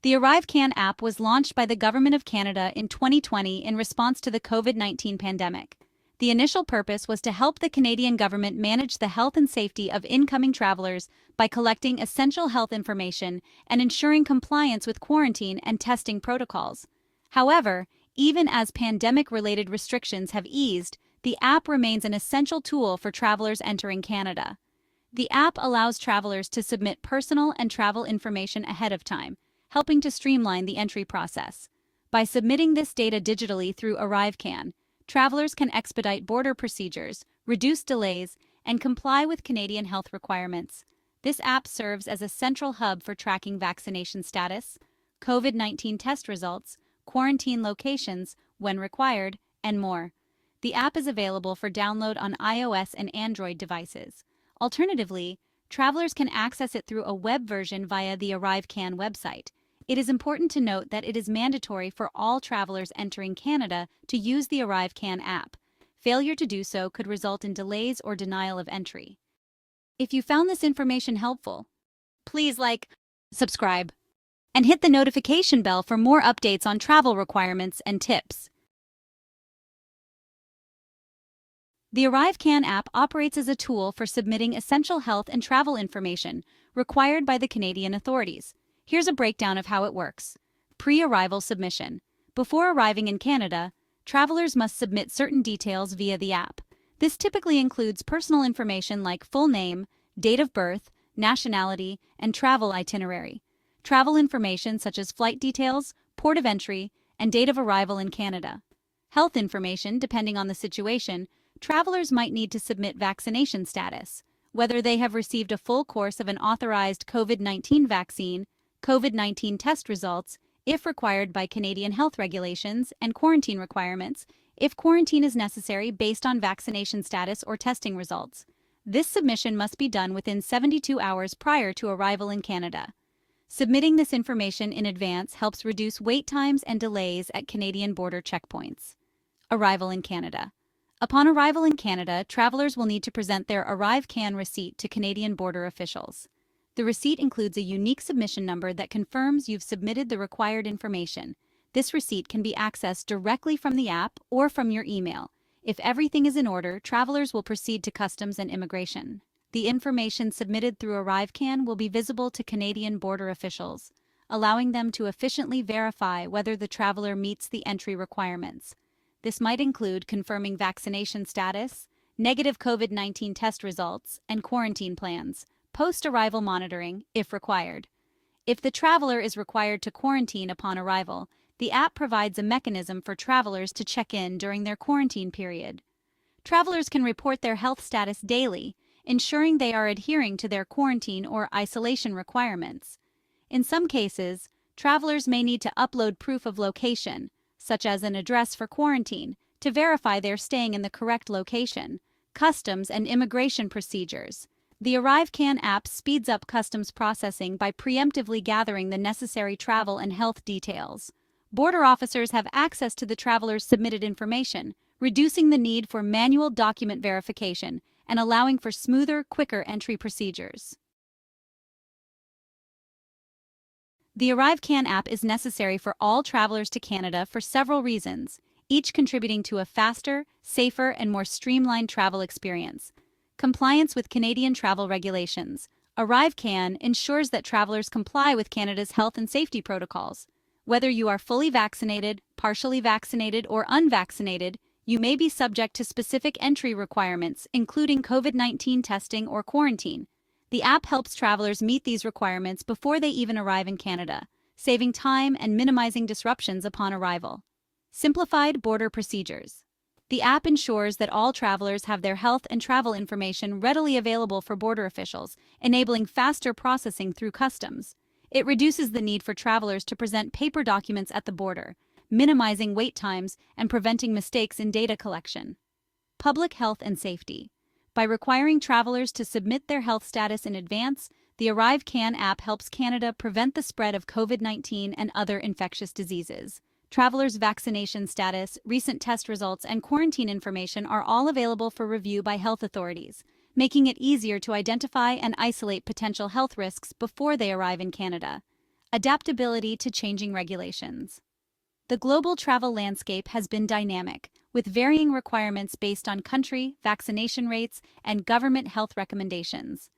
The ArriveCAN app was launched by the Government of Canada in 2020 in response to the COVID-19 pandemic. The initial purpose was to help the Canadian government manage the health and safety of incoming travelers by collecting essential health information and ensuring compliance with quarantine and testing protocols. However, even as pandemic-related restrictions have eased, the app remains an essential tool for travelers entering Canada. The app allows travelers to submit personal and travel information ahead of time, helping to streamline the entry process. By submitting this data digitally through ArriveCAN, travelers can expedite border procedures, reduce delays, and comply with Canadian health requirements. This app serves as a central hub for tracking vaccination status, COVID-19 test results, quarantine locations when required, and more. The app is available for download on iOS and Android devices. Alternatively, travelers can access it through a web version via the ArriveCAN website. It is important to note that it is mandatory for all travelers entering Canada to use the ArriveCAN app. Failure to do so could result in delays or denial of entry. If you found this information helpful, please like, subscribe, and hit the notification bell for more updates on travel requirements and tips. The ArriveCAN app operates as a tool for submitting essential health and travel information required by the Canadian authorities. Here's a breakdown of how it works. Pre-arrival submission. Before arriving in Canada, travelers must submit certain details via the app. This typically includes personal information like full name, date of birth, nationality, and travel itinerary. Travel information such as flight details, port of entry, and date of arrival in Canada. Health information, depending on the situation, travelers might need to submit vaccination status, whether they have received a full course of an authorized COVID-19 vaccine, COVID-19 test results, if required by Canadian health regulations, and quarantine requirements, if quarantine is necessary based on vaccination status or testing results. This submission must be done within 72 hours prior to arrival in Canada. Submitting this information in advance helps reduce wait times and delays at Canadian border checkpoints. Arrival in Canada. Upon arrival in Canada, travelers will need to present their ArriveCAN receipt to Canadian border officials. The receipt includes a unique submission number that confirms you've submitted the required information. This receipt can be accessed directly from the app or from your email. If everything is in order, travelers will proceed to customs and immigration. The information submitted through ArriveCAN will be visible to Canadian border officials, allowing them to efficiently verify whether the traveler meets the entry requirements. This might include confirming vaccination status, negative COVID-19 test results, and quarantine plans. Post-arrival monitoring, if required. If the traveler is required to quarantine upon arrival, the app provides a mechanism for travelers to check in during their quarantine period. Travelers can report their health status daily, ensuring they are adhering to their quarantine or isolation requirements. In some cases, travelers may need to upload proof of location, such as an address for quarantine, to verify they're staying in the correct location. Customs and immigration procedures. The ArriveCAN app speeds up customs processing by preemptively gathering the necessary travel and health details. Border officers have access to the traveler's submitted information, reducing the need for manual document verification and allowing for smoother, quicker entry procedures. The ArriveCAN app is necessary for all travelers to Canada for several reasons, each contributing to a faster, safer, and more streamlined travel experience. Compliance with Canadian travel regulations. ArriveCAN ensures that travelers comply with Canada's health and safety protocols. Whether you are fully vaccinated, partially vaccinated, or unvaccinated, you may be subject to specific entry requirements, including COVID-19 testing or quarantine. The app helps travelers meet these requirements before they even arrive in Canada, saving time and minimizing disruptions upon arrival. Simplified border procedures. The app ensures that all travelers have their health and travel information readily available for border officials, enabling faster processing through customs. It reduces the need for travelers to present paper documents at the border, minimizing wait times and preventing mistakes in data collection. Public health and safety. By requiring travelers to submit their health status in advance, the ArriveCAN app helps Canada prevent the spread of COVID-19 and other infectious diseases. Travelers' vaccination status, recent test results, and quarantine information are all available for review by health authorities, making it easier to identify and isolate potential health risks before they arrive in Canada. Adaptability to changing regulations. The global travel landscape has been dynamic, with varying requirements based on country, vaccination rates, and government health recommendations.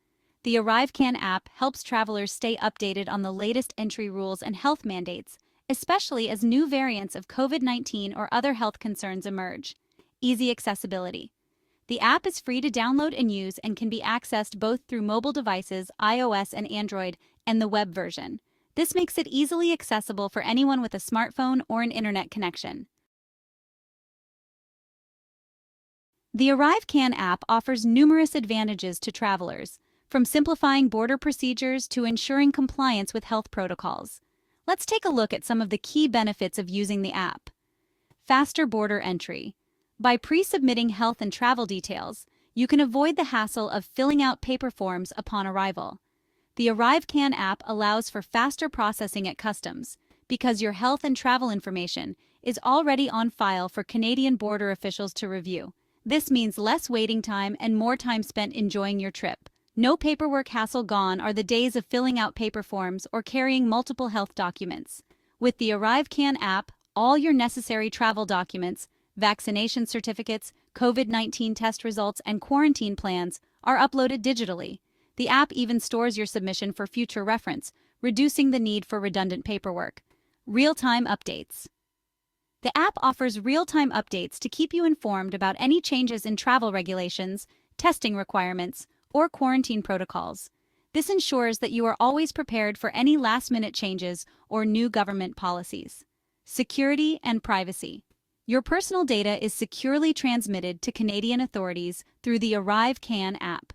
The ArriveCAN app helps travelers stay updated on the latest entry rules and health mandates, especially as new variants of COVID-19 or other health concerns emerge. Easy accessibility. The app is free to download and use and can be accessed both through mobile devices, iOS and Android, and the web version. This makes it easily accessible for anyone with a smartphone or an internet connection. The ArriveCAN app offers numerous advantages to travelers, from simplifying border procedures to ensuring compliance with health protocols. Let's take a look at some of the key benefits of using the app. Faster border entry. By pre-submitting health and travel details, you can avoid the hassle of filling out paper forms upon arrival. The ArriveCAN app allows for faster processing at customs because your health and travel information is already on file for Canadian border officials to review. This means less waiting time and more time spent enjoying your trip. No paperwork hassle. Gone are the days of filling out paper forms or carrying multiple health documents. With the ArriveCAN app, all your necessary travel documents, vaccination certificates, COVID-19 test results, and quarantine plans are uploaded digitally. The app even stores your submission for future reference, reducing the need for redundant paperwork. Real-time updates. The app offers real-time updates to keep you informed about any changes in travel regulations, testing requirements, or quarantine protocols. This ensures that you are always prepared for any last-minute changes or new government policies. Security and privacy. Your personal data is securely transmitted to Canadian authorities through the ArriveCAN app.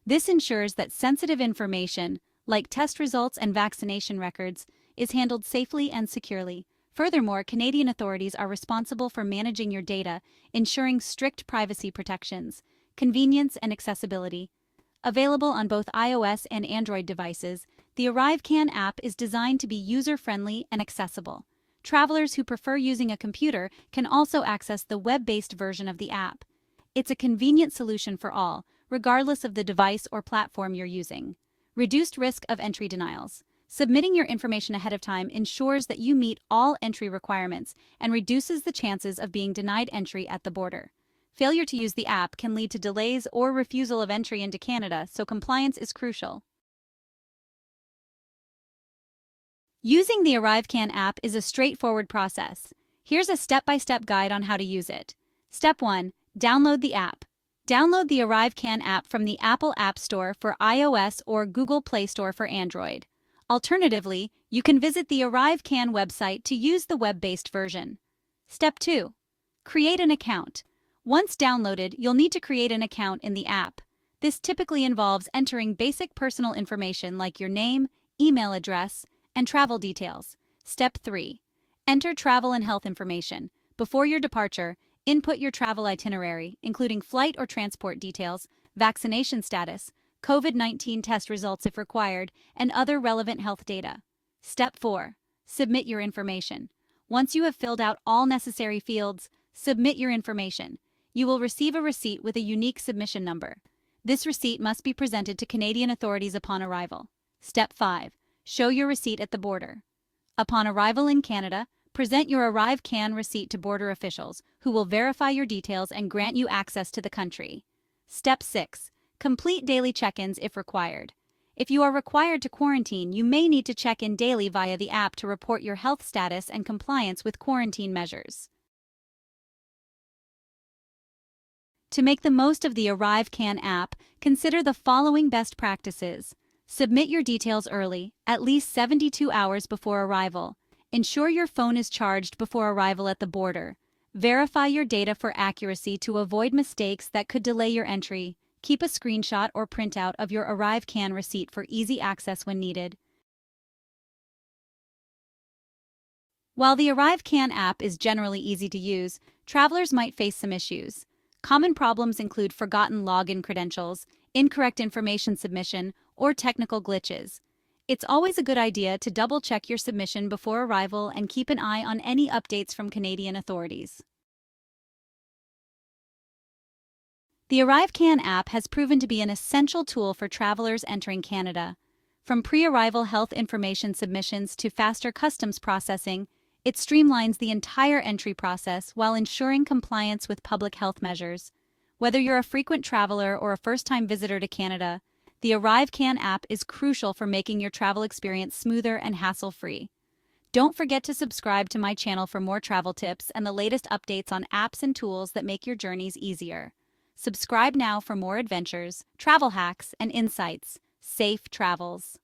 This ensures that sensitive information, like test results and vaccination records, is handled safely and securely. Furthermore, Canadian authorities are responsible for managing your data, ensuring strict privacy protections, convenience, and accessibility. Available on both iOS and Android devices, the ArriveCAN app is designed to be user-friendly and accessible. Travelers who prefer using a computer can also access the web-based version of the app. It's a convenient solution for all, regardless of the device or platform you're using. Reduced risk of entry denials. Submitting your information ahead of time ensures that you meet all entry requirements and reduces the chances of being denied entry at the border. Failure to use the app can lead to delays or refusal of entry into Canada, so compliance is crucial. Using the ArriveCAN app is a straightforward process. Here's a step-by-step guide on how to use it. Step 1. Download the app. Download the ArriveCAN app from the Apple App Store for iOS or Google Play Store for Android. Alternatively, you can visit the ArriveCAN website to use the web-based version. Step 2. Create an account. Once downloaded, you'll need to create an account in the app. This typically involves entering basic personal information like your name, email address, and travel details. Step 3. Enter travel and health information. Before your departure, input your travel itinerary, including flight or transport details, vaccination status, COVID-19 test results if required, and other relevant health data. Step 4. Submit your information. Once you have filled out all necessary fields, submit your information. You will receive a receipt with a unique submission number. This receipt must be presented to Canadian authorities upon arrival. Step 5. Show your receipt at the border. Upon arrival in Canada, present your ArriveCAN receipt to border officials, who will verify your details and grant you access to the country. Step 6. Complete daily check-ins if required. If you are required to quarantine, you may need to check in daily via the app to report your health status and compliance with quarantine measures. To make the most of the ArriveCAN app, consider the following best practices. Submit your details early, at least 72 hours before arrival. Ensure your phone is charged before arrival at the border. Verify your data for accuracy to avoid mistakes that could delay your entry. Keep a screenshot or printout of your ArriveCAN receipt for easy access when needed. While the ArriveCAN app is generally easy to use, travelers might face some issues. Common problems include forgotten login credentials, incorrect information submission, or technical glitches. It's always a good idea to double-check your submission before arrival and keep an eye on any updates from Canadian authorities. The ArriveCAN app has proven to be an essential tool for travelers entering Canada. From pre-arrival health information submissions to faster customs processing, it streamlines the entire entry process while ensuring compliance with public health measures. Whether you're a frequent traveler or a first-time visitor to Canada, the ArriveCAN app is crucial for making your travel experience smoother and hassle-free. Don't forget to subscribe to my channel for more travel tips and the latest updates on apps and tools that make your journeys easier. Subscribe now for more adventures, travel hacks, and insights. Safe travels!